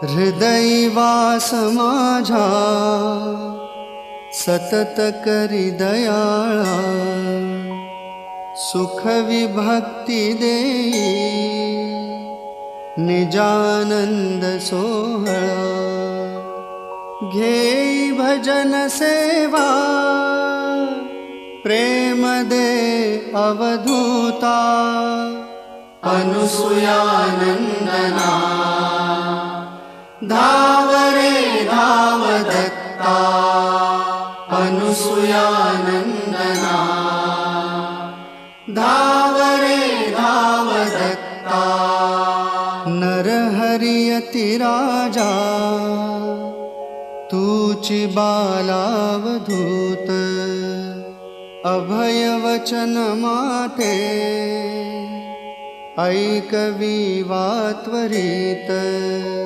हृदय वास माझा सतत करी दयाळा, सुख विभक्ति देई निजानंद सोहळा। घेई भजन सेवा प्रेम दे अवधूता, अनुसूयानंदना धाव रे धाव दत्ता, अनुसूयानंदना धाव रे धाव दत्ता। नरहरियति राजा तूची बालावधूत, अभय वचन माते ऐकवी वा त्वरित।